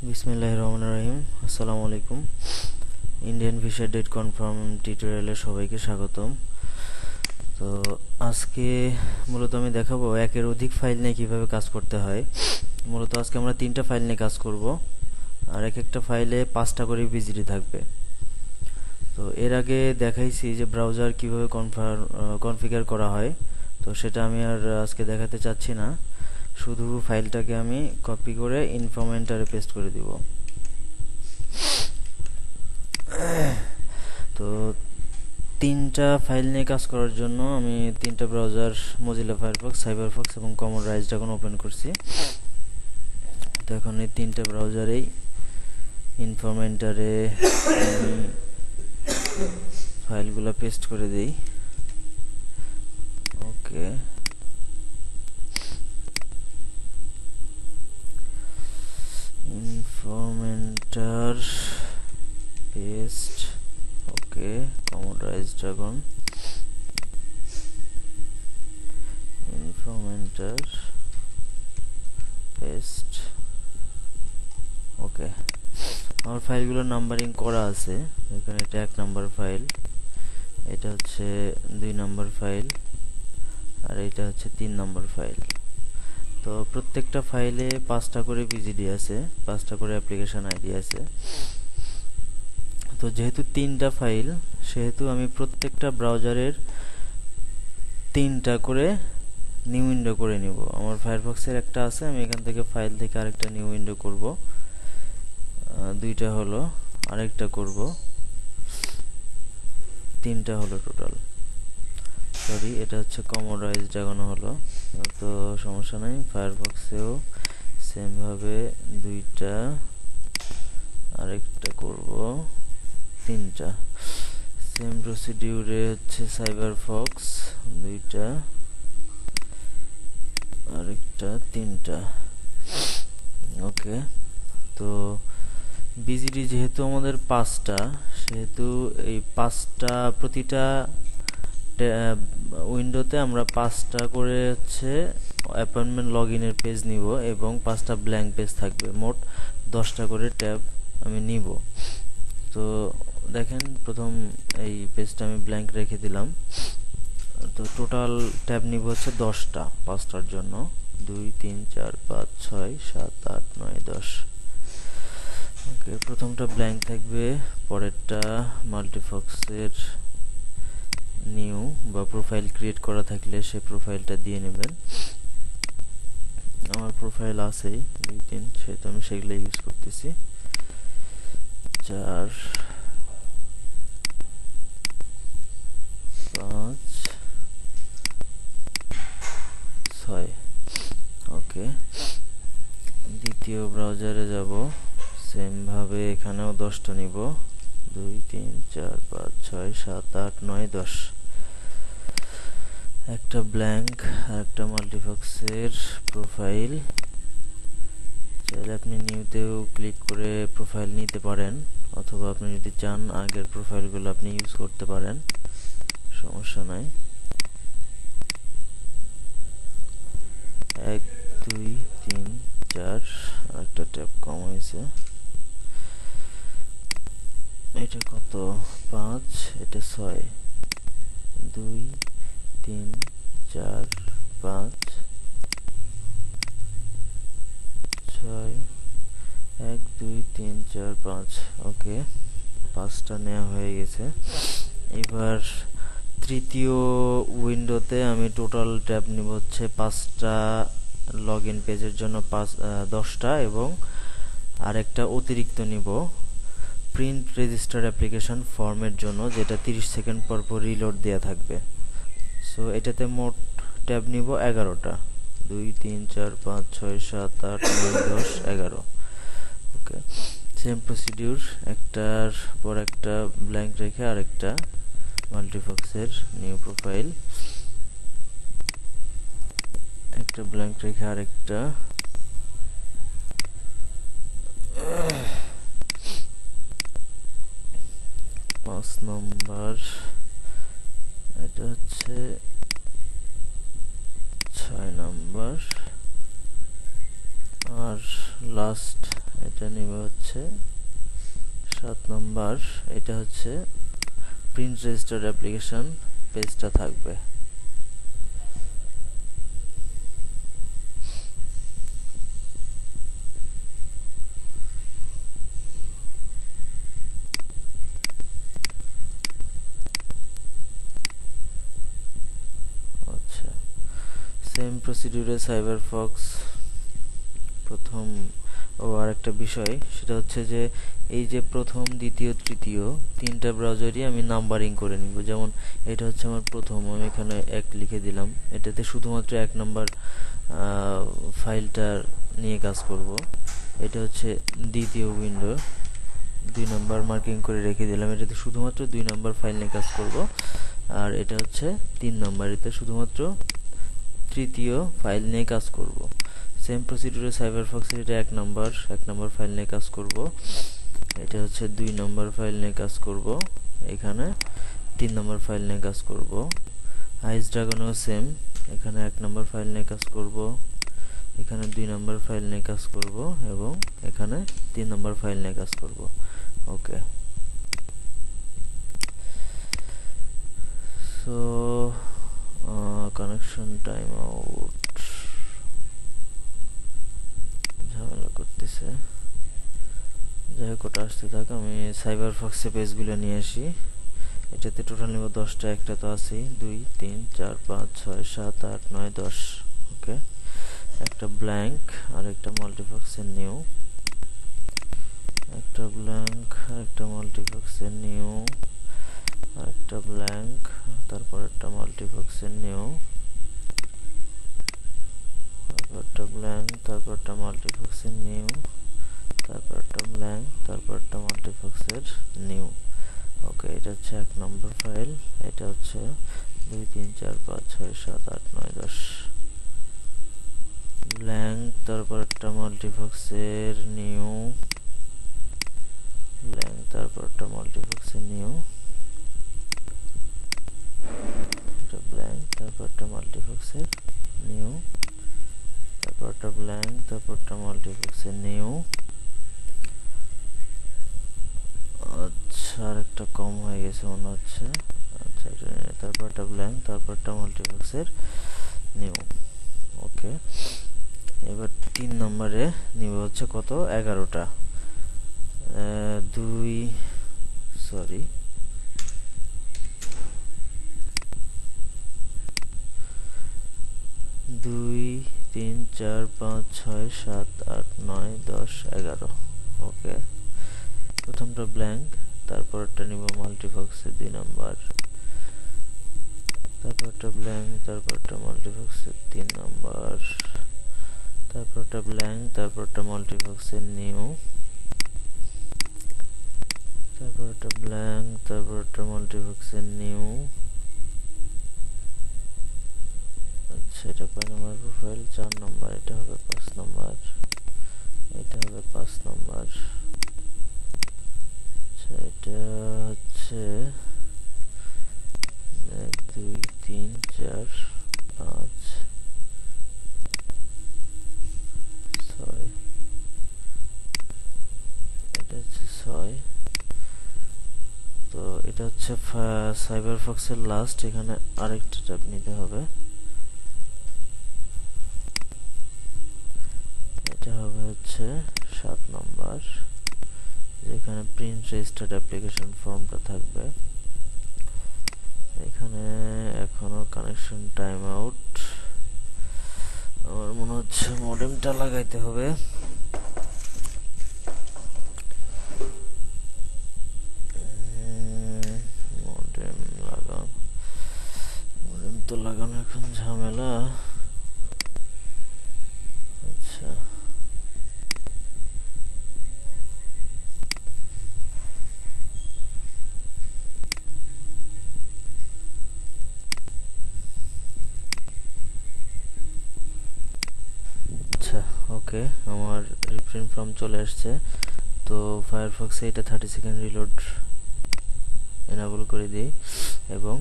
বিসমিল্লাহির রহমানির রহিম। আসসালামু আলাইকুম। ইন্ডিয়ান ভিসা ডেট কনফার্ম টিউটোরিয়ালে সবাইকে স্বাগতম। তো আজকে মূলত আমি দেখাবো একের অধিক ফাইল নিয়ে কিভাবে কাজ করতে হয়। মূলত আজকে আমরা 3টা ফাইল নিয়ে কাজ করব, আর এক একটা ফাইলে 5টা করে ভিজিটি থাকবে। তো এর আগে দেখাইছি যে ব্রাউজার কিভাবে কনফিগার করা হয়, তো সেটা আমি আর আজকে দেখাতে চাচ্ছি না। শুধু ফাইলটাকে আমি কপি করে ইনফরমেন্টারে পেস্ট করে দিব। তো 3টা ফাইল নিয়ে কাজ করার জন্য আমি 3টা ব্রাউজার মোজিলা ফায়ারফক্স, সাইবারফক্স এবং কমন রাইজ ড্রাগন ওপেন করছি। তো এখন এই 3টা ব্রাউজারেই ইনফরমেন্টারে আমি ফাইলগুলো পেস্ট করে দেই। ওকে, ইনফরমেন্টার পেস্ট। ওকে, কমন রাইজ ড্রাগন ইনফরমেন্টার পেস্ট। ওকে, আমার ফাইলগুলো নাম্বারিং করা আছে। এখানে এটা 1 নাম্বার ফাইল, এটা হচ্ছে 2 নাম্বার ফাইল, আর এটা হচ্ছে 3 নাম্বার ফাইল। তো প্রত্যেকটা ফাইলে 5টা করে ভিজিডি আছে, 5টা করে অ্যাপ্লিকেশন আইডি আছে। তো যেহেতু 3টা ফাইল, সেহেতু আমি প্রত্যেকটা ব্রাউজারের 3টা করে নিউ উইন্ডো করে নিব। আমার ফায়ারফক্সের একটা আছে, আমি এখান থেকে ফাইল থেকে আরেকটা নিউ উইন্ডো করব। 2টা হলো, আরেকটা করব, 3টা হলো টোটাল। সরি, এটা হচ্ছে কমন রাইজ ড্রাগন হলো, তো সমস্যা নাই। ফায়ারফক্সেও সেম ভাবে 2টা, আরেকটা করব, 3টা। সেম প্রসিডিউরে হচ্ছে সাইবারফক্স 2টা, আরেকটা, 3টা। ওকে, তো ভিজিডি যেহেতু আমাদের 5টা, সেহেতু এই 5টা প্রতিটা উইন্ডোতে আমরা 5টা করে হচ্ছে অ্যাপয়েন্টমেন্ট লগ ইনের পেজ নিব এবং 5টা ব্ল্যাঙ্ক পেজ থাকবে। মোট 10টা করে ট্যাব আমি নিব। তো দেখেন, প্রথম এই পেজটা আমি ব্ল্যাঙ্ক রেখে দিলাম। তো টোটাল ট্যাব নিব হচ্ছে 10টা, 5টার জন্য 2 3 4 5 6 7 8 9 10। ওকে, প্রথমটা ব্ল্যাঙ্ক থাকবে, পরেরটা মাল্টিফক্সের নিউ বা প্রোফাইল ক্রিয়েট করা থাকলে সেই প্রোফাইলটা দিয়ে নেবেন। আমার প্রোফাইল আছেই 2 3, সেহেতু আমি সেগুলো ইউজ করতেছি। 4 5 6। ওকে, দ্বিতীয় ব্রাউজারে যাব, সেম ভাবে এখানেও 10টা নিব, 2 3 4 5 6 7 8 9 10। একটা ব্ল্যাঙ্ক আর একটা মাল্টিফক্সের প্রোফাইল। চাইলে আপনি নিউতেও ক্লিক করে প্রোফাইল নিতে পারেন, অথবা আপনি যদি চান আগের প্রোফাইলগুলো আপনি ইউজ করতে পারেন, সমস্যা নাই। 1 2 3 4, আর একটা ট্যাব কম হয়েছে। এটা কত? 5, এটা 6। 2 3 4 5 6, 1 2 3 4 5। ওকে, 5টা নেওয়া হয়ে গেছে। এবার তৃতীয় উইন্ডোতে আমি টোটাল ট্যাব নিব হচ্ছে 5টা লগ ইন পেজের জন্য 10টা, এবং আরেকটা অতিরিক্ত নিব প্রিন্ট রেজিস্টার অ্যাপ্লিকেশন ফর্মের জন্য, যেটা 30 সেকেন্ড পর পর রিলোড দেওয়া থাকবে। সো এটাতে মোট ট্যাব নিব 11টা, 2 3 4 5 6 7 8 9 10 11। ওকে, সেম প্রসিডিউর, একটার পর একটা ব্ল্যাঙ্ক রেখে আরেকটা মাল্টিফক্সের নিউ প্রোফাইল, একটা ব্ল্যাঙ্ক রেখে আরেকটা, 5 নম্বর, এটা হচ্ছে 6 নম্বর, আর লাস্ট এটা নিবে হচ্ছে 7 নাম্বার। এটা হচ্ছে প্রিন্ট রেজিস্টার্ড অ্যাপ্লিকেশন পেজটা থাকবে। আচ্ছা, সেম প্রসিডিউরে সাইবারফক্স প্রথম আর একটা বিষয়, সেটা হচ্ছে যে এই যে প্রথম, দ্বিতীয়, তৃতীয় তিনটা ব্রাউজারই আমি নাম্বারিং করে নিব। যেমন এটা হচ্ছে আমার প্রথম, আমি এখানে 1 লিখে দিলাম। এটাতে শুধুমাত্র 1 নাম্বার ফাইলটা নিয়ে কাজ করব। এটা হচ্ছে দ্বিতীয় উইন্ডো, 2 নাম্বার মার্কিং করে রেখে দিলাম। এটাতে শুধুমাত্র 2 নাম্বার ফাইল নিয়ে কাজ করব। আর এটা হচ্ছে 3 নাম্বার, এতে শুধুমাত্র তৃতীয় ফাইল নিয়ে কাজ করব। সেম প্রসিডিউরে সাইবারফক্সের এটা 1 নাম্বার ফাইল নিয়ে কাজ করব। এটা হচ্ছে 2 নাম্বার ফাইল নিয়ে কাজ করব। এখানে 3 নাম্বার ফাইল নিয়ে কাজ করব। আইস ড্রাগনও সেম, এখানে 1 নাম্বার ফাইল নিয়ে কাজ করব, এখানে 2 নাম্বার ফাইল নিয়ে কাজ করব এবং এখানে 3 নাম্বার ফাইল নিয়ে কাজ করব। ওকে, সো কানেকশন টাইম আউট ঝামেলা করতেছে। যাই হোক, ওটা আসতে থাক। আমি সাইবারফক্সে পেজগুলো নিয়ে আসি। এটাতে টোটাল নিব 10টা, একটা তো আছেই, 2 3 4 5 6 7 8 9 10। ওকে, একটা ব্ল্যাঙ্ক আর একটা মাল্টিফক্সের নিউ, একটা ব্ল্যাঙ্ক আর একটা মাল্টিফক্সের নিউ, আর একটা ব্ল্যাঙ্ক, তারপর একটা মাল্টিফক্সের নিউ, তারপর একটা ব্ল্যাঙ্ক, তারপর একটা মাল্টিফক্সের নিউ, তারপর একটা ব্ল্যাঙ্ক, তারপর একটা মাল্টিফক্সের নিউ। ওকে, এটা হচ্ছে 1 নম্বর ফাইল। এটা হচ্ছে 2 3 4 5 6 7 8 9 10 ব্ল্যাঙ্ক, তারপর একটা মাল্টিফক্সের নিউ, ব্ল্যাঙ্ক, তারপর একটা মাল্টিফক্সের নিউ, এটা ব্ল্যাঙ্ক, তারপর একটা মাল্টিফক্সের নিউ, তারপর একটা ব্ল্যাঙ্ক, তারপর একটা মাল্টিফক্সের নিউ। আচ্ছা, আর একটা কম হয়ে গেছে মনে হচ্ছে। আচ্ছা, তারপর একটা ব্ল্যাঙ্ক, তারপর একটা মাল্টিফক্সের নিউ। ওকে, এবার 3 নম্বরে নিব হচ্ছে কত, 11টা। 2 3 4 5 6 7 8 9 10 11। ওকে, প্রথমটা ব্ল্যাঙ্ক, তারপরটা নিব মাল্টিফক্সের 2 নাম্বার, তারপরটা ব্ল্যাঙ্ক, তারপরটা মাল্টিফক্সের 3 নাম্বার, তারপরটা ব্ল্যাঙ্ক, তারপরটা মাল্টিফক্সের নিউ, তারপরটা ব্ল্যাঙ্ক, তারপরটা মাল্টিফক্সের নিউ। আচ্ছা, এটা কয় নাম্বার প্রোফাইল, 4 নাম্বার, এটা হবে 5 নাম্বার, এটা হবে 5 নাম্বার। আচ্ছা, এটা হচ্ছে 1 2 3 4 5 6, এটা হচ্ছে 6। তো এটা হচ্ছে সাইবারফক্সের লাস্ট, এখানে আরেকটা ট্যাব নিতে হবে। এটা হবে হচ্ছে 7 নাম্বার, যেখানে প্রিন্ট রেজিস্টার্ড অ্যাপ্লিকেশন ফর্মটা থাকবে। এখানে এখনো কানেকশন টাইম আউট, আমার মনে হচ্ছে মডেমটা লাগাইতে হবে। মডেম তো লাগানো এখন ঝামেলা। আচ্ছা, ওকে, আমার রিপ্রিন্ট ফর্ম চলে আসছে। তো ফায়ারফক্সে এটা 30 সেকেন্ড রিলোড এনাবল করে দিই এবং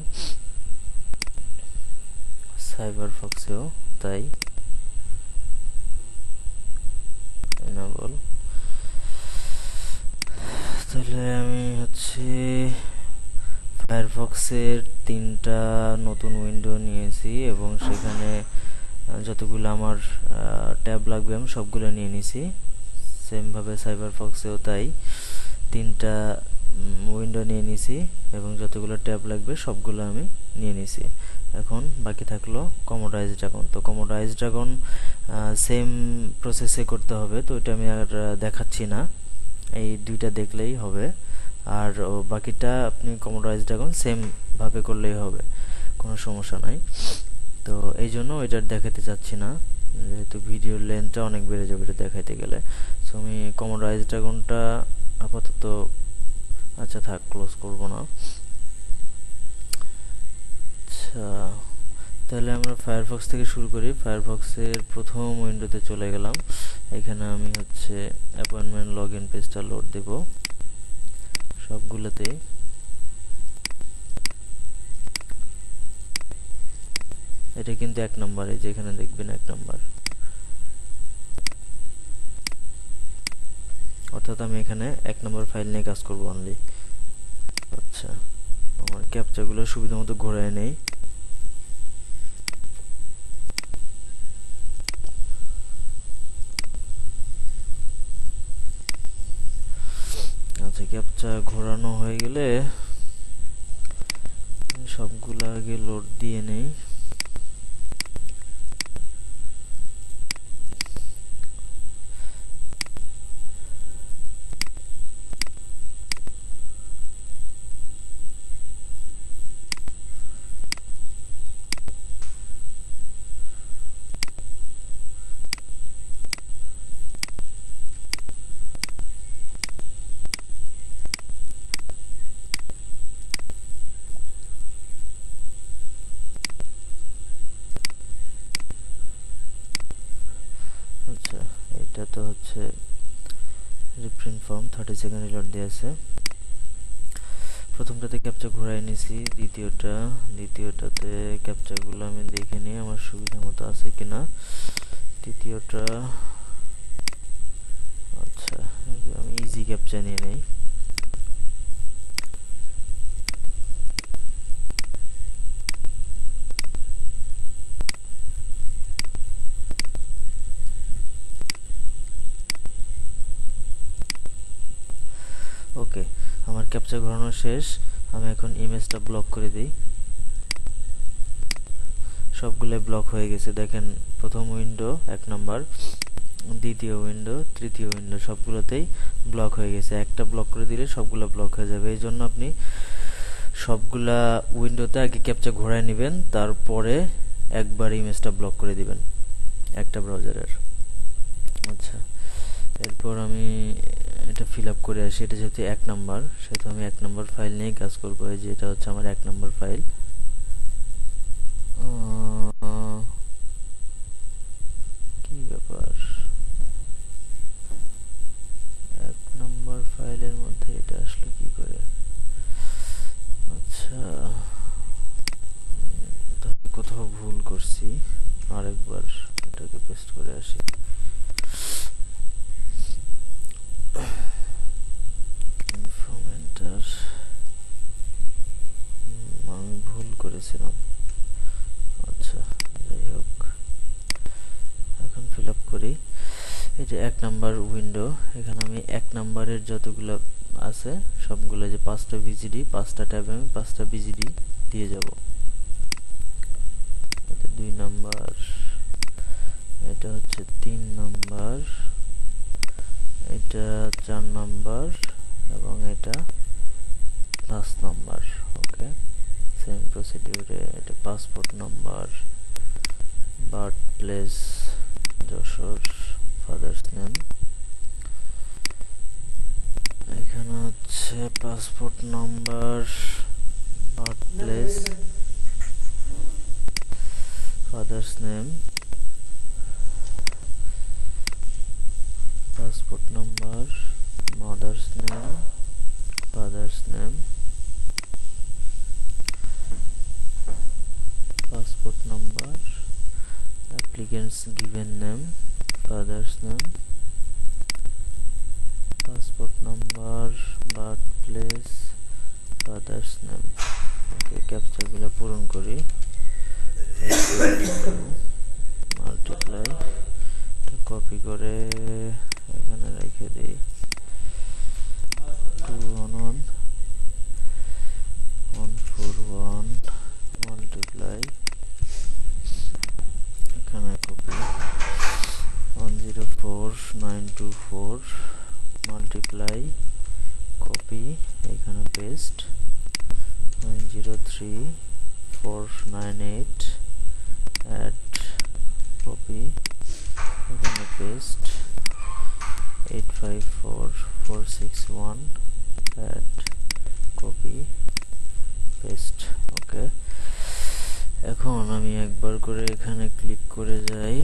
সাইবারফক্সেও তাই এনাবল। ফায়ারফক্সের 3টা নতুন উইন্ডো নিয়েছি এবং সেখানে যতগুলো আমার ট্যাব লাগবে আমি সবগুলো নিয়ে নিছি। সেমভাবে সাইবারফক্সেও তাই 3টা উইন্ডো নিয়ে নিছি এবং যতগুলো ট্যাব লাগবে সবগুলো আমি নিয়ে নিছি। এখন বাকি থাকলো কমোডো আইস ড্রাগন। তো কমোডো আইস ড্রাগন সেম প্রসেসে করতে হবে, তো এটা আমি আর দেখাচ্ছি না, এই দুইটা দেখলেই হবে। আর বাকিটা আপনি কমোডো আইস ড্রাগন সেম ভাবে করলেই হবে, কোনো সমস্যা নাই। তো এই জন্য এটা দেখাতে চাচ্ছি না, যেহেতু ভিডিওর লেন্থটা অনেক বেড়ে যাবে এটা দেখাইতে গেলে। সো আমি কমোডো আইস ড্রাগনটা আপাতত আচ্ছা থাক, ক্লোজ করব না। আচ্ছা, তাহলে আমরা ফায়ারফক্স থেকে শুরু করি। ফায়ারফক্সের প্রথম উইন্ডোতে চলে গেলাম। এখানে আমি হচ্ছে অ্যাপয়েন্টমেন্ট লগ ইন পেজটা লোড দেব সবগুলোতেই। এটা কিন্তু 1 নম্বরে, যেখানে দেখবেন 1 নম্বর, অর্থাৎ আমি এখানে 1 নম্বর ফাইল নিয়ে কাজ করব অনলি। আচ্ছা, আমার ক্যাপচাগুলো সুবিধা মতো ঘোরায় নেই। আচ্ছা, ক্যাপচা ঘোরানো হয়ে গেলে সবগুলো আগে লোড দিয়ে নেই। আচ্ছা, এটা তো হচ্ছে রিপ্রিন্ট ফর্ম 30 সেকেন্ড রিলোড দিয়েছে। প্রথমটাতে ক্যাপচা ঘোরাই নিছি, দ্বিতীয়টাতে ক্যাপচাগুলো আমি দেখে নিই আমার সুবিধা মতো আছে কিনা। তৃতীয়টা, আচ্ছা আমি ইজি ক্যাপচা নিয়ে নেই। ওকে, আমার ক্যাপচা ঘোরানো শেষ। আমি এখন ইমেজটা ব্লক করে দিই। সবগুলো ব্লক হয়ে গেছে, দেখেন প্রথম উইন্ডো 1 নাম্বার, দ্বিতীয় উইন্ডো, তৃতীয় উইন্ডো সবগুলোতেই ব্লক হয়ে গেছে। একটা ব্লক করে দিলে সবগুলো ব্লক হয়ে যাবে। এই জন্য আপনি সবগুলা উইন্ডোতে আগে ক্যাপচা ঘোরায় নেবেন, তারপরে একবার ইমেজটা ব্লক করে দিবেন একটা ব্রাউজারের। আচ্ছা, এরপর আমি এটা ফিল আপ করে আসি। এটা যেহেতু 1 নাম্বার, সেহেতু আমি 1 নাম্বার ফাইল নিয়ে কাজ করবো। এই যে এটা হচ্ছে আমার 1 নাম্বার ফাইল। কি ব্যাপার, 1 নাম্বার ফাইলের মধ্যে এটা আসলো কি করে? আচ্ছা, কোথাও ভুল করছি, আরেকবার এটাকে পেস্ট করে আসি। ইনফরমেন্টার আমি ভুল করেছিলাম। আচ্ছা, যাই হোক, এখন ফিল আপ করি। এই যে 1 নাম্বার উইন্ডো, এখানে আমি 1 নাম্বারের যতগুলো আছে সবগুলো, যে 5টা ভিজিডি, 5টা ট্যাবে আমি 5টা ভিজিডি দিয়ে যাব। এটা 2 নাম্বার, এটা হচ্ছে 3 নাম্বার, এটা 4 নাম্বার এবং এটা 5 নাম্বার। ওকে, সেম প্রসিডিউরে এটা passport number, birth place Jessore, father's name, এখানে হচ্ছে passport number, birth place, father's name, passport number, mother's name, father's name, passport number, applicant's given name, father's name, passport number, birthplace, father's name. এখানে রেখে দিই 211 141 multiply এখানে copy 104924 multiply copy এখানে paste 903498 ad copy এখানে paste 854461 ad copy paste. ওকে, এখন আমি একবার করে এখানে ক্লিক করে যাই।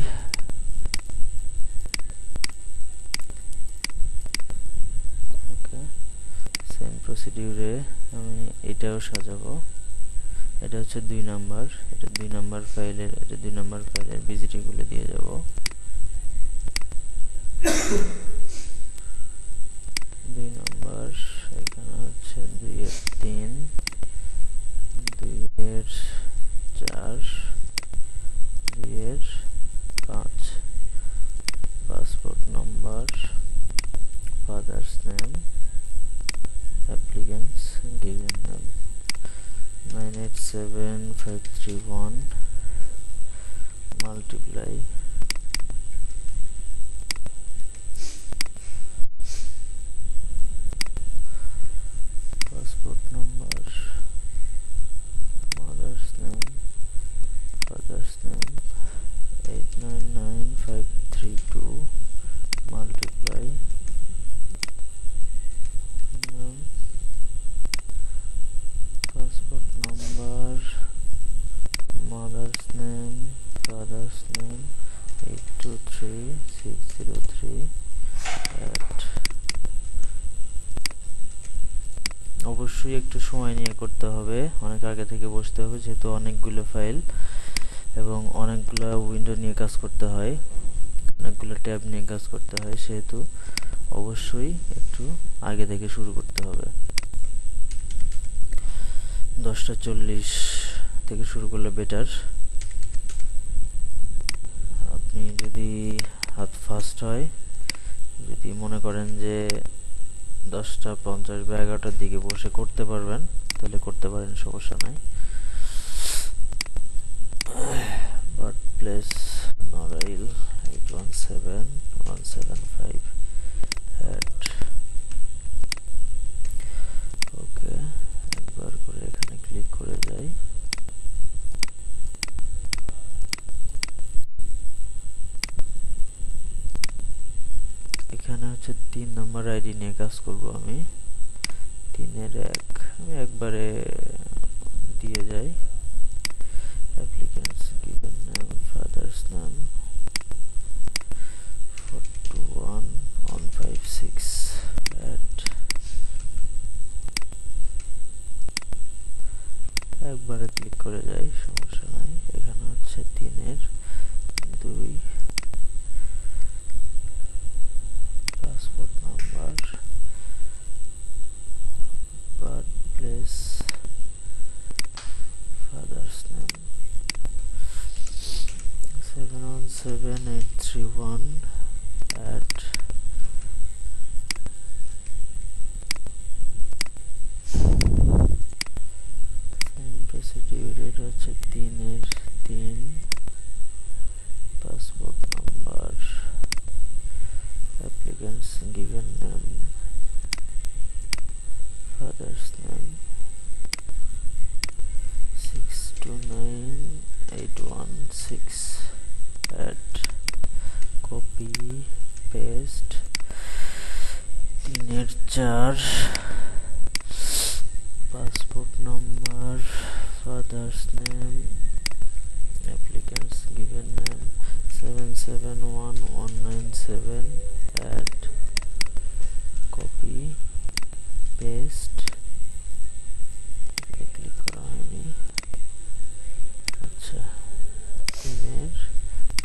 ওকে, সেম প্রসিডিউরে আমি এটাও সাজাবো। এটা হচ্ছে 2 নাম্বার, এটা 2 নাম্বার ফাইলের, এটা 2 নাম্বার ফাইলের ভিজিটি গুলো দিয়ে যাব। 2 নাম্বার এখানে হচ্ছে 2 এর 3 2 এর 4 2 এর 5 passport number father's name applicants given name 987531 multiply passport number mother's name father's name 899532 multiply passport number mother's name father's name 823603 at অবশ্যই একটু সময় নিয়ে করতে হবে, অনেক আগে থেকে বসতে হবে, যেহেতু অনেকগুলো ফাইল এবং অনেকগুলো উইন্ডো নিয়ে কাজ করতে হয়, অনেকগুলো ট্যাব নিয়ে কাজ করতে হয়, সেহেতু অবশ্যই একটু আগে থেকে শুরু করতে হবে। 10:40 থেকে শুরু করলে বেটার। আপনি যদি হাত ফাস্ট হয়, যদি মনে করেন যে 10:50 বা 11টার দিকে বসে করতে পারবেন, তাহলে করতে পারেন, সমস্যা নাই। Birth place Narail 817175 at. Okay, একবার করে এখানে ক্লিক করে যাই। এখানে হচ্ছে 3 নম্বর আইডি নিয়ে কাজ করব আমি। 3 এর 1 আমি একবারে দিয়ে যাই। applicants given name father's name 421156 at একবারে ক্লিক করে যাই, সমস্যা নাই। এখানে হচ্ছে 3 এর 2 passport number birth place father's name 717831 at procedure হচ্ছে 3 এর 3 passport number applicants given name father's name 629816 at copy paste 3 এর 4 passport number father's name applicants given name 771197 at copy paste click করা হয়নি। আচ্ছা, 3 এর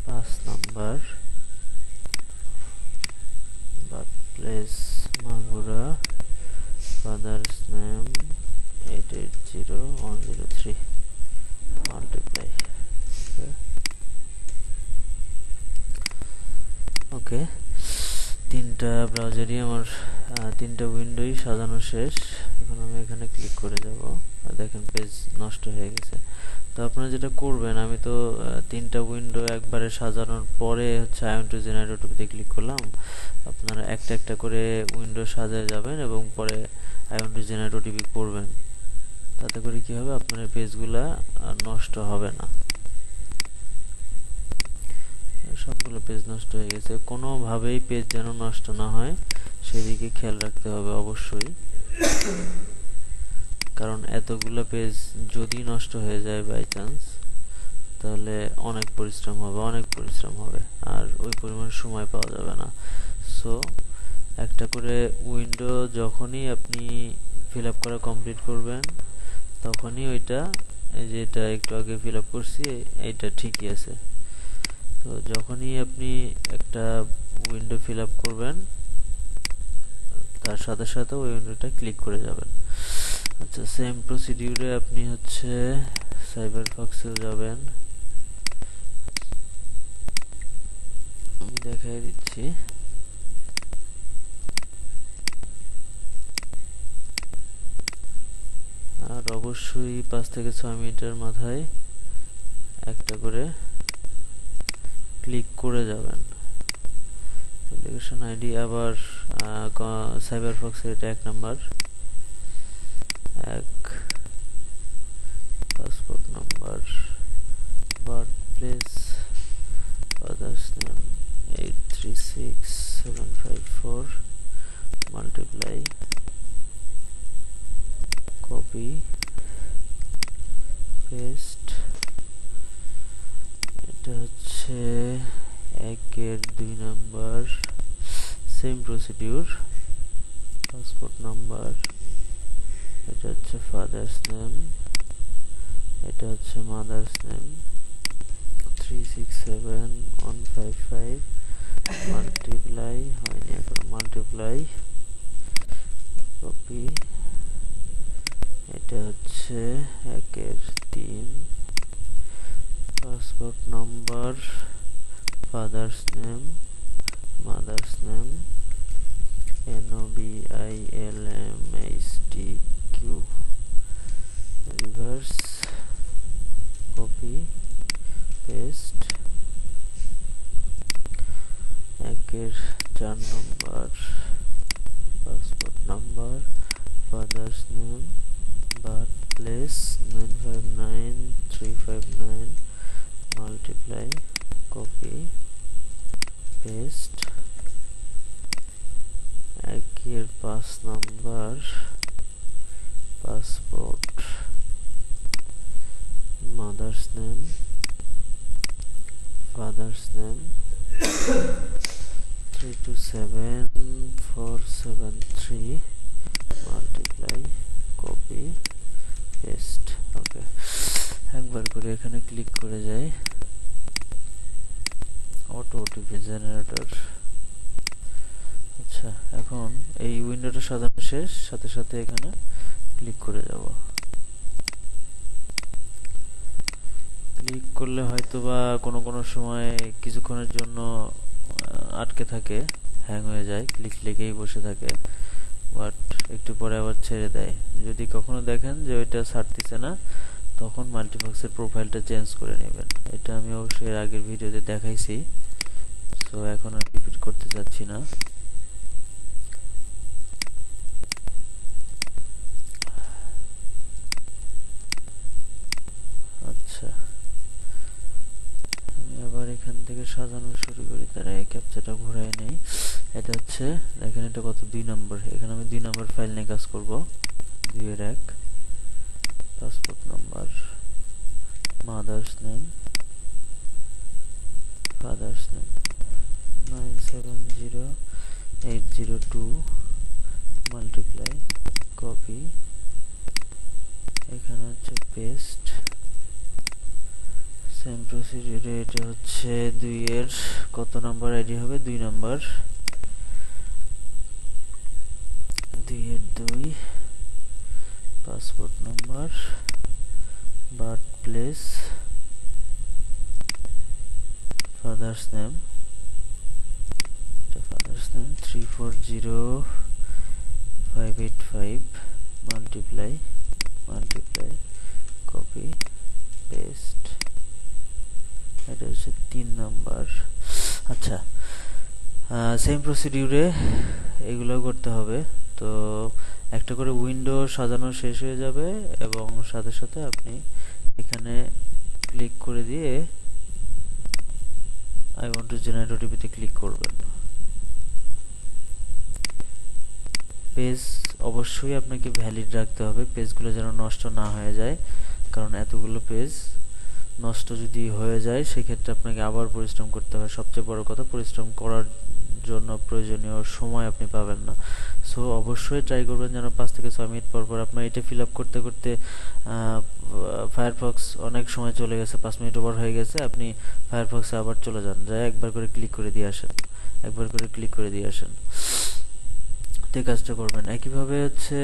5 number birth place Magura father's name 880103 multiply. Okay, তিনটা ব্রাউজারই আমার তিনটা উইন্ডোই সাজানো শেষ। এখন আমি এখানে ক্লিক করে যাব, আর দেখেন পেজ নষ্ট হয়ে গেছে। তো আপনারা যেটা করবেন, আমি তো তিনটা উইন্ডো একবারে সাজানোর পরে হচ্ছে আই ওয়ান্ট টু জেনারেট ওটিপিতে ক্লিক করলাম। আপনারা একটা একটা করে উইন্ডো সাজায় যাবেন এবং পরে I want to generate OTP করবেন। তাতে করে কি হবে, আপনার পেজগুলা নষ্ট হবে না। সবগুলো পেজ নষ্ট হয়ে গেছে, কোনোভাবেই পেজ যেন নষ্ট না হয় সেদিকে খেয়াল রাখতে হবে অবশ্যই। কারণ এতগুলো পেজ যদি নষ্ট হয়ে যায় বাই চান্স, তাহলে অনেক পরিশ্রম হবে আর ওই পরিমাণ সময় পাওয়া যাবে না। সো একটা করে উইন্ডো যখনই আপনি ফিল আপ করা কমপ্লিট করবেন, তখনই ওইটা, এই যে এটা একটু আগে ফিল আপ করছি, এইটা ঠিকই আছে। তো যখনই আপনি একটা উইন্ডো ফিল আপ করবেন, তার সাথে সাথে ওই উইন্ডোটা ক্লিক করে যাবেন। আচ্ছা, সেম প্রসিডিউরে আপনি হচ্ছে সাইবারফক্সে যাবেন। আমি দেখাই দিচ্ছি। আর অবশ্যই 5 থেকে 6 মিনিটের মাথায় একটা করে ক্লিক করে যাবেন। অ্যাপ্লিকেশন আইডি আবার সাইবারফক্সের এটা 1 number, passport number, birth place, father's name 836754 multiply, copy, paste. এটা হচ্ছে 1-এর 2 number, same procedure, passport number, এটা হচ্ছে ফাদার্স নেম, এটা হচ্ছে মাদার্স নেম 367155 মাল্টিপ্লাই, হয়নি এখন, মাল্টিপ্লাই, কপি, এটা হচ্ছে 1-এর 3, passport number, father's name, mother's name NOBILMHTQ, reverse, copy, paste. 1-এর 4 number, passport number, father's name, birth place 959359 multiply, copy, paste. 1-এর 5 number, passport, mother's name, father's name 327473 multiply, copy, paste. Okay, একবার করে এখানে click করে যাই, auto OTP generator. আচ্ছা, এখন এই উইন্ডোটা সাজানো শেষ, সাথে সাথে এখানে ক্লিক করে যাব। ক্লিক করলে হয়তো বা কোনো সময় কিছুক্ষণের জন্য আটকে থাকে, হ্যাং হয়ে যায়, ক্লিক লেগেই বসে থাকে, বাট একটু পরে আবার ছেড়ে দেয়। যদি কখনো দেখেন যে ওইটা ছাড়তেছে না, তখন মাল্টিফক্সের প্রোফাইলটা চেঞ্জ করে নেবেন। এটা আমি অবশ্যই এর আগের ভিডিওতে দেখাইছি, সো এখন আর রিপিট করতে চাচ্ছি না। আচ্ছা, আমি আবার এখান থেকে সাজানো শুরু করি, তারা এই ক্যাপচাটা ঘুরাই নেই। এটা হচ্ছে, দেখেন এটা কত, 2 নম্বর। এখানে আমি 2 নম্বর ফাইল নিয়ে কাজ করব। 2-এর 1, passport number, mother's name, father's name 970802 multiply, copy, এখানে হচ্ছে পেস্ট। সেম প্রসিডিউরে এটা হচ্ছে 2-এর কত নাম্বার আইডি হবে, 2 নাম্বার, 2-এর 2, passport number, birth place, father's name, এটা ফাদার্স 340585 মাল্টিপ্লাই কপি পেস্ট, এটা হচ্ছে 3 নাম্বার। আচ্ছা, সেম প্রসিডিউরে এগুলো করতে হবে। তো একটা করে উইন্ডো সাজানো শেষ হয়ে যাবে এবং সাথে সাথে আপনি এখানে ক্লিক করে দিয়ে আই ওয়ান্ট টু জেনারেট ওটিপিতে ক্লিক করবেন। পেজ অবশ্যই আপনাকে ভ্যালিড রাখতে হবে, পেজগুলো যেন নষ্ট না হয়ে যায়, কারণ এতগুলো পেজ নষ্ট যদি হয়ে যায় সেক্ষেত্রে আপনাকে আবার পরিশ্রম করতে হবে। সবচেয়ে বড় কথা, পরিশ্রম করার জন্য প্রয়োজনীয় সময় আপনি পাবেন না। সো অবশ্যই ট্রাই করবেন যেন 5 থেকে 6 মিনিট পর পর আপনার এটা ফিল আপ করতে করতে ফায়ারফক্স অনেক সময় চলে গেছে, 5 মিনিট ওভার হয়ে গেছে, আপনি ফায়ারফক্সে আবার চলে যান, যাই একবার করে ক্লিক করে দিয়ে আসেন, তে কাজটা করবেন। একইভাবে হচ্ছে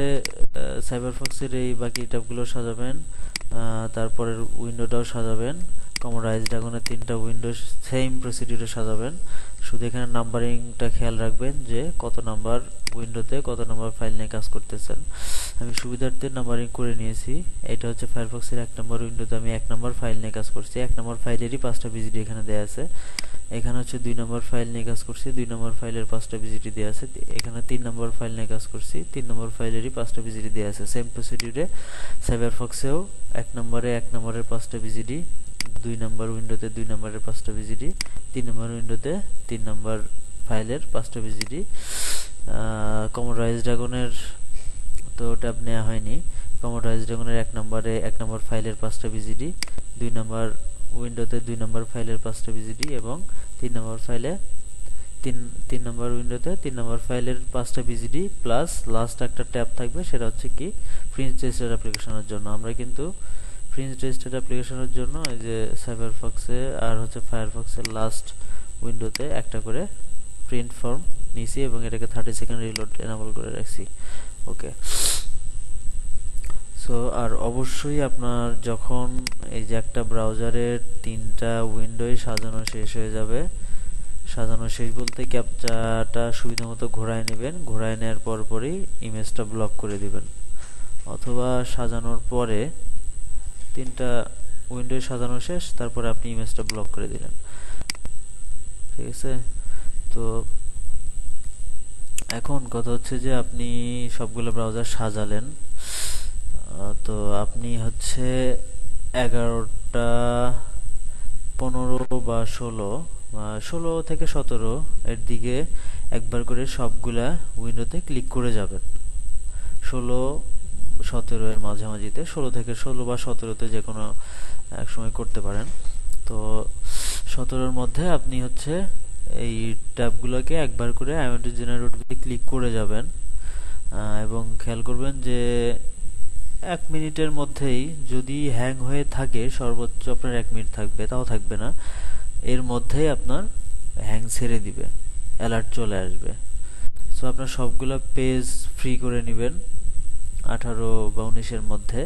সাইবারফক্সের এই বাকি ট্যাবগুলো সাজাবেন, তারপরের উইন্ডোটাও সাজাবেন। কমোড আইস ড্রাগনের 3টা উইন্ডো সেম প্রসিডিউরে সাজাবেন। শুধু এখানে নাম্বারিংটা খেয়াল রাখবেন যে কত নাম্বার উইন্ডোতে কত নাম্বার ফাইল নিয়ে কাজ করতেছেন। আমি সুবিধার্থে নাম্বারিং করে নিয়েছি। এটা হচ্ছে ফায়ারফক্সের 1 নম্বর উইন্ডোতে আমি 1 নম্বর ফাইল নিয়ে কাজ করছি। 1 নম্বর ফাইলেরই 5টা ভিজিট এখানে দেয়া আছে। এখানে হচ্ছে 2 নম্বর ফাইল নিয়ে কাজ করছি, 2 নম্বর ফাইলের 5টা ভিজিট দেয়া আছে। এখানে 3 নম্বর ফাইল নিয়ে কাজ করছি, 3 নম্বর ফাইলেরই 5টা ভিজিট দেয়া আছে। সেম প্রসিডিউরে সাইবারফক্সেও 1 নম্বরের 5টা ভিজিট, 2 নম্বর উইন্ডোতে 2 নম্বরের 5টা ভিজিট, 3 নম্বর উইন্ডোতে 3 নম্বর ফাইলের 5টা ভিজিট। কমোড আইস ড্রাগনের তো ট্যাব নেওয়া হয়নি। কমোড আইস ড্রাগনের 1 নম্বর ফাইলের 5টা ভিজিট, 2 নম্বর উইন্ডোতে 2 নম্বর ফাইলের 5টা ভিজিট এবং 3 নম্বর উইন্ডোতে 3 নম্বর ফাইলের 5টা ভিজিট প্লাস লাস্ট একটা ট্যাব থাকবে, সেটা হচ্ছে কি প্রিন্স রেজিস্টার্ড অ্যাপ্লিকেশনের জন্য। আমরা কিন্তু প্রিন্স রেজিস্টার্ড অ্যাপ্লিকেশনের জন্য এই যে সাইবারফক্সে আর হচ্ছে ফায়ারফক্সের লাস্ট উইন্ডোতে একটা করে প্রিন্ট ফর্ম নিয়েছি এবং এটাকে 30 সেকেন্ড রিলোড এনেবল করে রাখছি। ওকে, সো আর অবশ্যই আপনার যখন এই যে একটা ব্রাউজারের 3টা উইন্ডোই সাজানো শেষ হয়ে যাবে, সাজানো শেষ বলতে ক্যাপচাটা সুবিধা মতো ঘোরায় নেবেন, ঘোরায় নেওয়ার পরপরই ইমেজটা ব্লক করে দিবেন, অথবা সাজানোর পরে 3টা উইন্ডোই সাজানো শেষ তারপরে আপনি ইমেজটা ব্লক করে দিলেন। ঠিক আছে, তো এখন কথা হচ্ছে যে আপনি সবগুলো ব্রাউজার সাজালেন, তো আপনি হচ্ছে 11টা 15 বা 16 থেকে 17 এর দিকে একবার করে সবগুলা উইন্ডোতে ক্লিক করে যাবেন। 16-17 এর মাঝামাঝিতে, 16 বা 17তে যে কোনো এক সময় করতে পারেন। তো 17 এর মধ্যে আপনি হচ্ছে এই ট্যাবগুলোকে একবার করে আই ওয়ান্ট টু জেনারেট ওটিপিতে ক্লিক করে যাবেন এবং খেয়াল করবেন যে 1 মিনিটের মধ্যেই, যদি হ্যাং হয়ে থাকে সর্বোচ্চ আপনার 1 মিনিট থাকবে, তাও থাকবে না, এর মধ্যেই আপনার হ্যাং ছেড়ে দিবে, অ্যালার্ট চলে আসবে। সো আপনার সবগুলো পেজ ফ্রি করে নেবেন 18 বা 19 এর মধ্যে।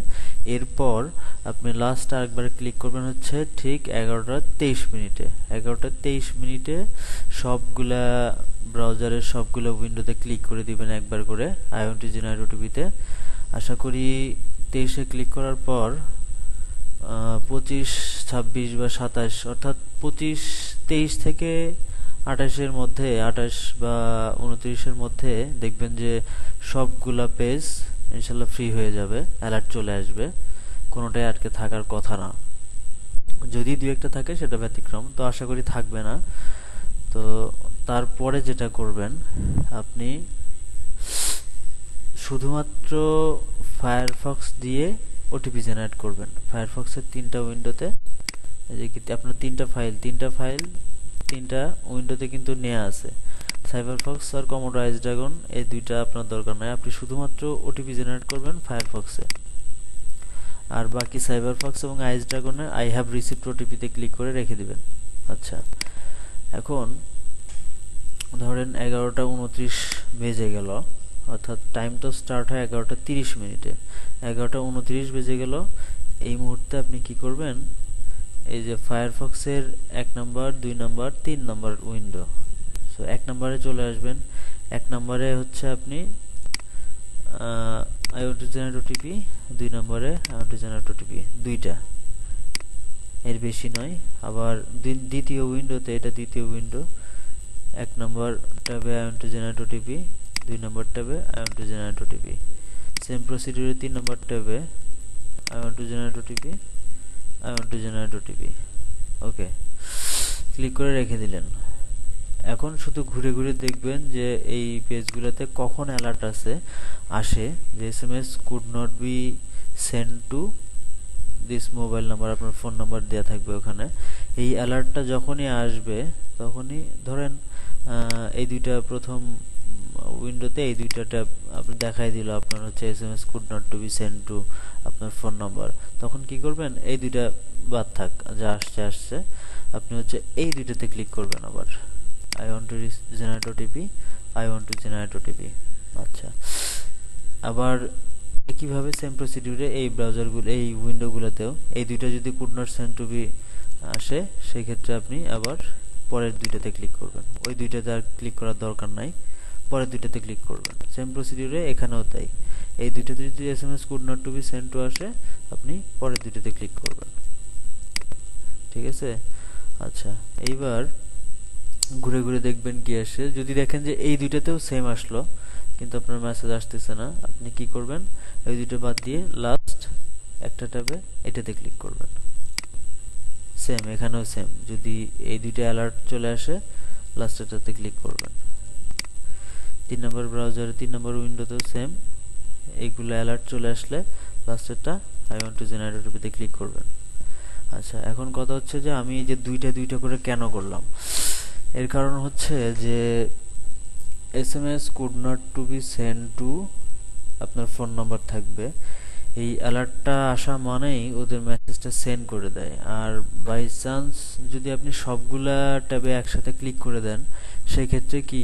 এরপর আপনি লাস্ট আরেকবার ক্লিক করবেন হচ্ছে ঠিক 11টা 23 মিনিটে সবগুলা ব্রাউজারের সবগুলো উইন্ডোতে ক্লিক করে দিবেন একবার করে আই ওয়ান্ট টু জেনারেট ওটিপিতে। আশা করি 23-এ ক্লিক করার পর 25, 26 বা 27, অর্থাৎ 23 থেকে 28-এর মধ্যে, 28 বা 29-এর মধ্যে দেখবেন যে সবগুলা পেজ ইনশাল্লাহ ফ্রি হয়ে যাবে, অ্যালার্ট চলে আসবে, কোনোটাই আটকে থাকার কথা না। যদি 2-একটা থাকে সেটা ব্যতিক্রম, তো আশা করি থাকবে না। তো তারপরে যেটা করবেন, আপনি শুধুমাত্র ফায়ারফক্স দিয়ে ওটিপি জেনারেট করবেন। ফায়ারফক্সের 3টা উইন্ডোতে আপনার 3টা ফাইল 3টা উইন্ডোতে কিন্তু নেওয়া আছে। সাইবারফক্স আর কমোড আইস ড্রাগন এই 2টা আপনার দরকার নাই, আপনি শুধুমাত্র ওটিপি জেনারেট করবেন ফায়ারফক্সে। আর বাকি সাইবারফক্স এবং আইস ড্রাগনে আই হ্যাভ রিসিভড ওটিপিতে ক্লিক করে রেখে দিবেন। আচ্ছা, এখন ধরেন 11টা 29 বেজে গেল, অর্থাৎ টাইমটা স্টার্ট হয় 11টা 30 মিনিটে, 11টা 29 বেজে গেল। এই মুহূর্তে আপনি কি করবেন, এই যে ফায়ারফক্সের 1 নম্বর 2 নম্বর 3 নম্বর উইন্ডো সো 1 নম্বরে চলে আসবেন। 1 নম্বরে হচ্ছে আপনি I want to generate OTP, 2 নম্বরে I want to generate OTP, দুইটা, এর বেশি নয়। আবার দ্বিতীয় উইন্ডোতে, এটা দ্বিতীয় উইন্ডো, 1 নম্বর ট্যাবে I want to generate OTP, 2 নম্বর ট্যাবে I want to generate OTP। Same প্রসিডিউরে 3 নম্বর ট্যাবে I want to generate OTP, I want to generate OTP। Okay, click করে রেখে দিলেন। এখন শুধু ঘুরে ঘুরে দেখবেন যে এই পেজগুলোতে কখন অ্যালার্ট আসে যে SMS could not be sent to this mobile number, আপনার ফোন নাম্বার দেওয়া থাকবে ওখানে। এই অ্যালার্টটা যখনই আসবে তখনই ধরেন এই দুইটা প্রথম উইন্ডোতে এই দুইটা ট্যাব আপনি দেখাই দিল আপনার হচ্ছে SMS could not to be sent to আপনার ফোন নাম্বার, তখন কি করবেন, এই দুইটা বাদ থাক, যা আসছে আপনি হচ্ছে এই দুইটাতে ক্লিক করবেন আবার। I want to generate OTP, I want to generate OTP। আচ্ছা, আবার একইভাবে সেম প্রসিডিউরে এই ব্রাউজারগুলো, এই উইন্ডোগুলোতেও এই দুইটা যদি could not send to be আসে, সেই ক্ষেত্রে আপনি আবার পরের দুইটাতে ক্লিক করবেন। ওই দুইটাতে আর ক্লিক করার দরকার নাই, পরের দুইটাতে ক্লিক করবেন। সেম প্রসিডিউরে এখানেও তাই, এই দুইটাতে যদি SMS could not to be sent to আসে, আপনি পরের দুইটাতে ক্লিক করবেন। ঠিক আছে? আচ্ছা, এইবার ঘুরে ঘুরে দেখবেন কি আসে। যদি দেখেন যে এই দুইটাতেও সেম আসলো কিন্তু আপনার মেসেজ আসতেছে না, আপনি কি করবেন, এই দুইটা বাদ দিয়ে লাস্ট একটা ট্যাবে এটাতে ক্লিক করবেন। সেম, এখানেও সেম, যদি এই দুইটা অ্যালার্ট চলে আসে লাস্টেরটাতে ক্লিক করবেন। 3 নম্বর ব্রাউজারে 3 নম্বর উইন্ডোতেও সেম, এইগুলো অ্যালার্ট চলে আসলে লাস্টেরটা I want to generate OTP তে ক্লিক করবেন। আচ্ছা, এখন কথা হচ্ছে যে আমি এই যে দুইটা করে কেন করলাম, এর কারণ হচ্ছে যে SMS could not to be sent to আপনার ফোন নাম্বার থাকবে, এই অ্যালার্টটা আসা মানেই ওদের মেসেজটা সেন্ড করে দেয়। আর বাই চান্স যদি আপনি সবগুলা ট্যাবে একসাথে ক্লিক করে দেন, সেই ক্ষেত্রে কি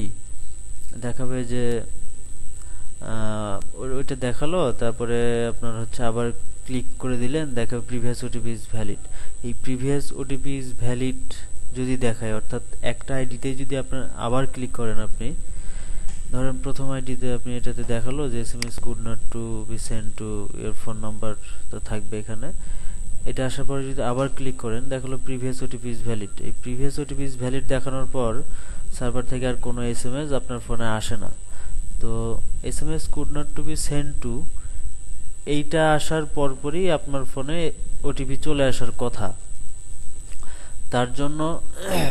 দেখাবে যে ওইটা দেখালো, তারপরে আপনার হচ্ছে আবার ক্লিক করে দিলেন, দেখাবে প্রিভিয়াস OTP ইজ ভ্যালিড। এই প্রিভিয়াস OTP ইজ ভ্যালিড যদি দেখায়, অর্থাৎ একটা আইডিতে যদি আপনার আবার ক্লিক করেন, আপনি ধরেন প্রথম আইডিতে আপনি এটাতে দেখালো যে SMS could not to be sent to your phone number, তো থাকবে এখানে। এটা আসার পরে যদি আবার ক্লিক করেন, দেখালো প্রিভিয়াস OTP ইজ ভ্যালিড। এই প্রিভিয়াস OTP ইজ ভ্যালিড দেখানোর পর সার্ভার থেকে আর কোনো SMS আপনার ফোনে আসে না। তো SMS could not to be sent to এইটা আসার পরপরই আপনার ফোনে OTP চলে আসার কথা। তার জন্য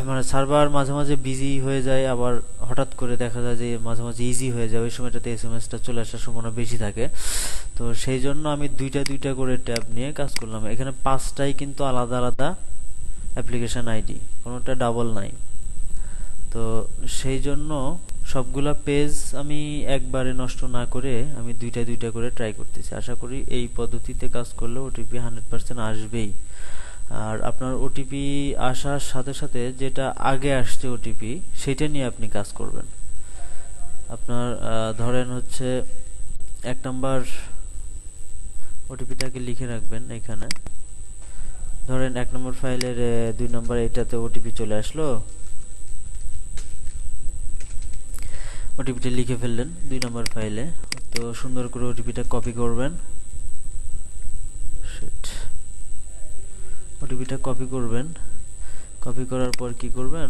মানে সার্ভার মাঝে মাঝে বিজি হয়ে যায়, আবার হঠাৎ করে দেখা যায় যে মাঝে মাঝে ইজি হয়ে যায়, ওই সময়টাতে SMS-টা চলে আসার সম্ভাবনা বেশি থাকে। তো সেই জন্য আমি দুইটা করে ট্যাব নিয়ে কাজ করলাম। এখানে 5টাই কিন্তু আলাদা আলাদা অ্যাপ্লিকেশন আইডি, কোনোটা ডাবল নাই। তো সেই জন্য সবগুলা পেজ আমি একবারে নষ্ট না করে আমি দুইটা করে ট্রাই করতেছি। আশা করি এই পদ্ধতিতে কাজ করলে OTP 100% আসবেই। আর আপনার OTP আসার সাথে সাথে যেটা আগে আসছে OTP, সেটা নিয়ে আপনি কাজ করবেন। আপনার ধরেন হচ্ছে 1 নাম্বার OTP-টাকে লিখে রাখবেন এখানে। ধরেন 1 নম্বর ফাইলের 2 নম্বর এটাতে OTP চলে আসলো, OTP-টা লিখে ফেললেন 2 নম্বর ফাইলে। তো সুন্দর করে OTP-টা কপি করবেন, OTP-টা কপি করবেন। কপি করার পর কি করবেন,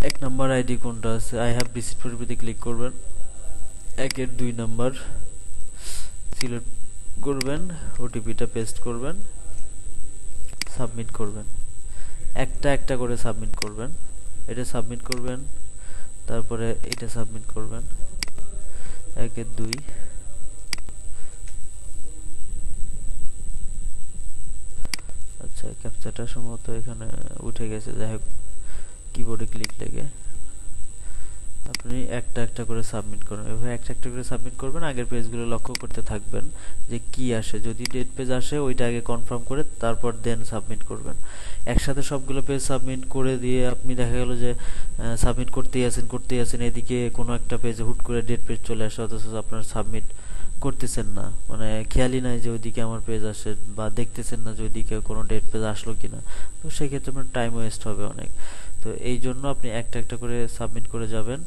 1 নম্বর আইডি কোনটা আছে, আই হ্যাভ রিসিভড OTP-তে ক্লিক করবেন। 1-এর 2 নম্বর সিলেক্ট করবেন, OTP-টা পেস্ট করবেন, সাবমিট করবেন। একটা করে সাবমিট করবেন। এটা সাবমিট করবেন, তারপরে এটা সাবমিট করবেন। 1-এর 2। আচ্ছা, ক্যাপচাটা সম্ভবত এখানে উঠে গেছে, যাই হোক কিবোর্ডে ক্লিক লেগে আপনি একটা করে সাবমিট করবেন। এভাবে একটা করে সাবমিট করবেন। আগের পেজগুলো লক্ষ্য করতে থাকবেন যে কি আসে। যদি ডেট পেজ আসে ওইটা আগে কনফার্ম করে তারপর দেন সাবমিট করবেন। একসাথে সবগুলো পেজ সাবমিট করে দিয়ে আপনি দেখা গেল যে সাবমিট করতেই আছেন, এদিকে কোনো একটা পেজে হুট করে ডেট পেজ চলে আসে, অথচ আপনার সাবমিট করতেছেন না, মানে খেয়ালই নাই যে ওইদিকে আমার পেজ আসে, বা দেখতেছেন না যে ওইদিকে কোনো ডেট পেজ আসলো কিনা। তো সেই ক্ষেত্রে আপনার টাইম ওয়েস্ট হবে অনেক। তো এই জন্য আপনি একটা একটা করে সাবমিট করে যাবেন।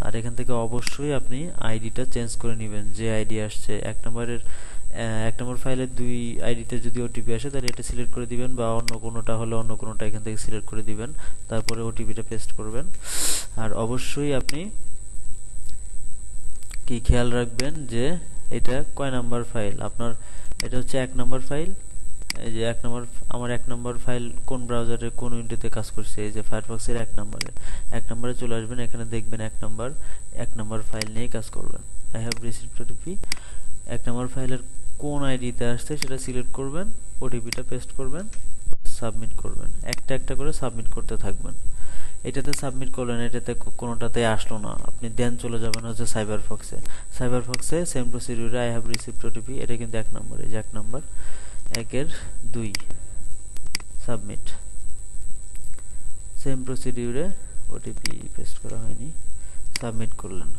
আর এখান থেকে অবশ্যই আপনি আইডিটা চেঞ্জ করে নেবেন, যে আইডি আসছে এক নম্বর ফাইলের 2 আইডিতে যদি ওটিপি আসে তাহলে এটা সিলেক্ট করে দিবেন, বা অন্য কোনোটা হলে অন্য কোনোটা এখান থেকে সিলেক্ট করে দিবেন, তারপরে ওটিপিটা পেস্ট করবেন। আর অবশ্যই আপনি কি খেয়াল রাখবেন যে এটা কয় নাম্বার ফাইল আপনার। এটা হচ্ছে 1 নাম্বার ফাইল। এই যে আমার 1 নাম্বার ফাইল কোন ব্রাউজারে কোন উইন্ডোতে কাজ করছে, এই যে ফায়ারফক্সের 1 নম্বরে চলে আসবেন, এখানে দেখবেন 1 নাম্বার ফাইল নিয়ে কাজ করবেন। I have received OTP, 1 number ফাইলের কোন আইডিতে আসছে সেটা সিলেক্ট করবেন, ওটিপিটা পেস্ট করবেন, সাবমিট করবেন। একটা একটা করে সাবমিট করতে থাকবেন। এটাতে সাবমিট করলেন, এটাতে কোনোটাতে আসলো না, আপনি দেন চলে যাবেন হচ্ছে সাইবারফক্সে সেম প্রসিডিউরে আই হ্যাভ রিসিভড ওটিপি, এটা কিন্তু 1 নম্বর, এই যে 1 নম্বর 1-এর 2 সাবমিট। সেম প্রসিডিউরে ওটিপি পেস্ট করা হয়নি, সাবমিট করলেন।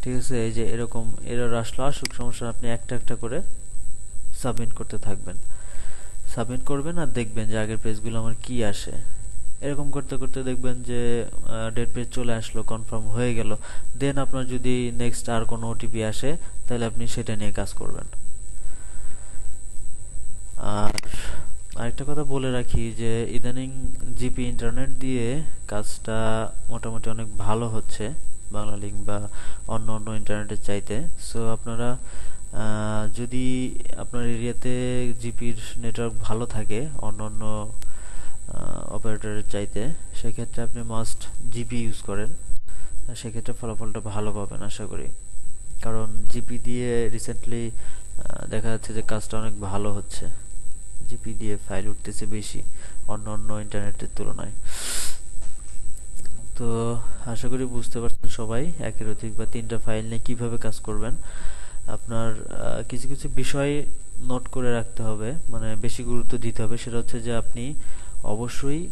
ঠিক আছে, এই যে এরকম এরর আসলো, আসুক সমস্যা, আপনি একটা একটা করে সাবমিট করতে থাকবেন, সাবমিট করবেন আর দেখবেন যে আগের পেজগুলো আমার কি আসে। এরকম করতে করতে দেখবেন যে ডেট পেজ চলে আসলো, কনফার্ম হয়ে গেল। দেন আপনার যদি নেক্সট আর কোনো ওটিপি আসে তাহলে আপনি সেটা নিয়ে কাজ করবেন। আর আরেকটা কথা বলে রাখি যে ইদানিং জিপি ইন্টারনেট দিয়ে কাজটা মোটামুটি অনেক ভালো হচ্ছে বাংলা লিংক বা অন্য অন্য ইন্টারনেটের চাইতে। সো আপনারা যদি আপনার এরিয়াতে জিপির নেটওয়ার্ক ভালো থাকে অন্য অন্য অপারেটরের চাইতে, সেক্ষেত্রে আপনি মাস্ট জিপি ইউজ করেন, সেক্ষেত্রে ফলাফলটা ভালো পাবেন আশা করি। কারণ জিপি দিয়ে রিসেন্টলি দেখা যাচ্ছে যে কাজটা অনেক ভালো হচ্ছে, জিপি দিয়ে ফাইল উঠতেছে বেশি অন্য অন্য ইন্টারনেটের তুলনায়। তো আশা করি বুঝতে পারছেন সবাই একের অধিক বা 3টা ফাইল নিয়ে কিভাবে কাজ করবেন। আপনার কিছু কিছু বিষয় নোট করে রাখতে হবে, মানে বেশি গুরুত্ব দিতে হবে। সেটা হচ্ছে যে আপনি অবশ্যই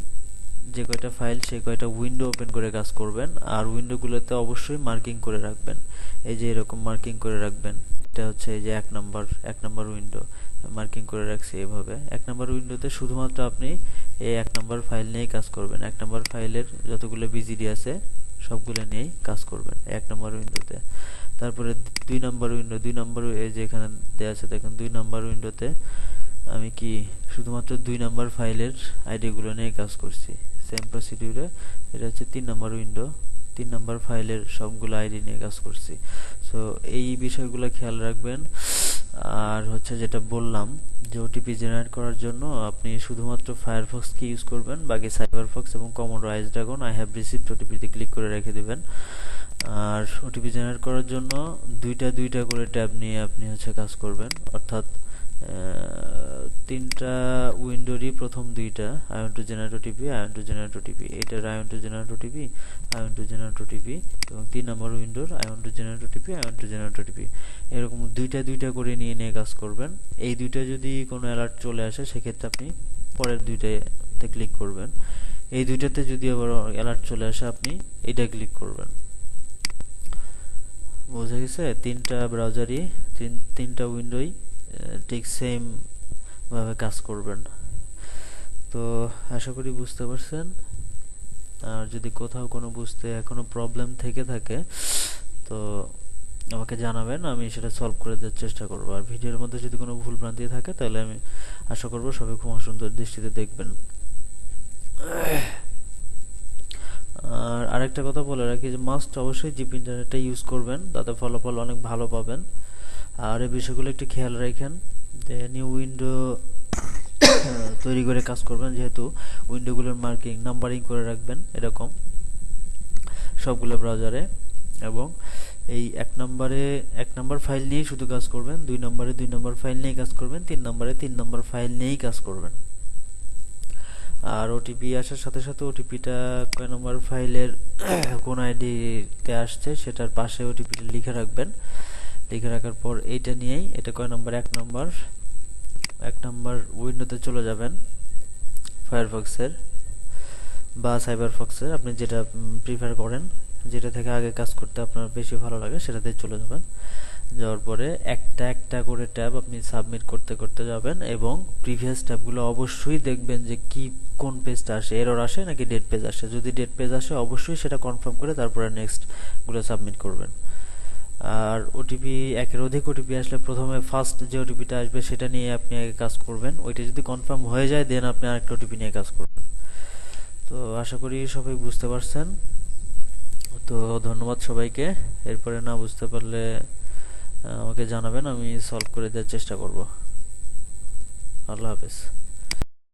যে কয়টা ফাইল সেই কয়টা উইন্ডো ওপেন করে কাজ করবেন, আর উইন্ডোগুলোতে অবশ্যই মার্কিং করে রাখবেন। এই যে এরকম মার্কিং করে রাখবেন, এটা হচ্ছে এই যে 1 নম্বর উইন্ডো মার্কিং করে রাখছি এইভাবে। 1 নম্বর উইন্ডোতে শুধুমাত্র আপনি এই 1 নম্বর ফাইল নিয়েই কাজ করবেন, 1 নম্বর ফাইলের যতগুলো বিজিডি আছে সবগুলো নিয়েই কাজ করবেন 1 নম্বর উইন্ডোতে। তারপরে 2 নম্বর এই যে এখানে দেয়া আছে দেখুন, 2 নম্বর উইন্ডোতে আমি কি শুধুমাত্র 2 নম্বর ফাইলের আইডিগুলো নিয়ে কাজ করছি সেম প্রসিডিউরে। এটা হচ্ছে 3 নম্বর উইন্ডো, 3 নম্বর ফাইলের সবগুলো আইডি নিয়ে কাজ করছি। সো এই বিষয়গুলো খেয়াল রাখবেন। আর হচ্ছে যেটা বললাম যে ওটিপি জেনারেট করার জন্য আপনি শুধুমাত্র ফায়ারফক্স কি ইউজ করবেন, বাকি সাইবারফক্স এবং Comodo Ice Dragon I have received ওটিপিতে ক্লিক করে রেখে দিবেন। আর ওটিপি জেনারেট করার জন্য দুইটা করে ট্যাব নিয়ে আপনি হচ্ছে কাজ করবেন, অর্থাৎ 3টা উইন্ডোরই প্রথম 2টা I want to generate OTP, এটার I want to generate OTP, এবং 3 নম্বর উইন্ডোর I want to generate OTP, এরকম দুইটা করে নিয়ে কাজ করবেন। এই দুইটা যদি কোনো অ্যালার্ট চলে আসে সেক্ষেত্রে আপনি পরের দুইটাতে ক্লিক করবেন। এই দুইটাতে যদি আবার অ্যালার্ট চলে আসে আপনি এটা ক্লিক করবেন। বোঝা গেছে? 3টা ব্রাউজারই 3টা উইন্ডোই ঠিক সেম ভাবে কাজ করবেন। তো আশা করি বুঝতে পারছেন। আর যদি কোথাও কোনো বুঝতে এখনো প্রবলেম থেকে থাকে তো আমাকে জানাবেন, আমি সেটা সলভ করে দেওয়ার চেষ্টা করব। আর ভিডিওর মধ্যে যদি কোনো ভুল ভ্রান্তি থাকে তাহলে আমি আশা করব সবাই খুব সুন্দর দৃষ্টিতে দেখবেন। আর আরেকটা কথা বলে রাখি যে মাস্ট অবশ্যই জিপি ইন্টারনেটটা ইউজ করবেন, তাতে ফলাফল অনেক ভালো পাবেন। আর এই বিষয়গুলো একটু খেয়াল রাখেন যে নিউ উইন্ডো তৈরি করে কাজ করবেন, যেহেতু উইন্ডোগুলোর নাম্বারিং করে রাখবেন এরকম সবগুলো ব্রাউজারে, এবং এই 1 নম্বর ফাইল নিয়েই শুধু কাজ করবেন, 2 নম্বর ফাইল নিয়েই কাজ করবেন, 3 নম্বর ফাইল নিয়েই কাজ করবেন। আর ওটিপি আসার সাথে সাথে ওটিপিটা কয় নম্বর ফাইলের কোন আইডিতে আসছে সেটার পাশে ওটিপিটা লিখে রাখবেন। লিখে রাখার পর এইটা নিয়েই এটা কয় নম্বর 1 নম্বর উইন্ডোতে চলে যাবেন ফায়ারফক্সের বা সাইবারফক্সের, আপনি যেটা প্রিফার করেন, যেটা থেকে আগে কাজ করতে আপনার বেশি ভালো লাগে সেটাতে চলে যাবেন। যাওয়ার পরে একটা একটা করে ট্যাব আপনি সাবমিট করতে করতে যাবেন এবং প্রিভিয়াস ট্যাবগুলো অবশ্যই দেখবেন যে কোন পেজটা আসে, এরর আসে নাকি ডেড পেজ আসে। যদি ডেড পেজ আসে অবশ্যই সেটা কনফার্ম করে তারপরে নেক্সটগুলো সাবমিট করবেন। আর ওটিপি, একের অধিক ওটিপি আসলে প্রথমে ফার্স্ট যে ওটিপিটা আসবে সেটা নিয়ে আপনি আগে কাজ করবেন। ওইটা যদি কনফার্ম হয়ে যায় দেন আপনি আরেকটা ওটিপি নিয়ে কাজ করবেন। তো আশা করি সবাই বুঝতে পারছেন। তো ধন্যবাদ সবাইকে। এরপরে না বুঝতে পারলে আমাকে জানাবেন, আমি সলভ করে দেওয়ার চেষ্টা করব। আল্লাহ হাফেজ।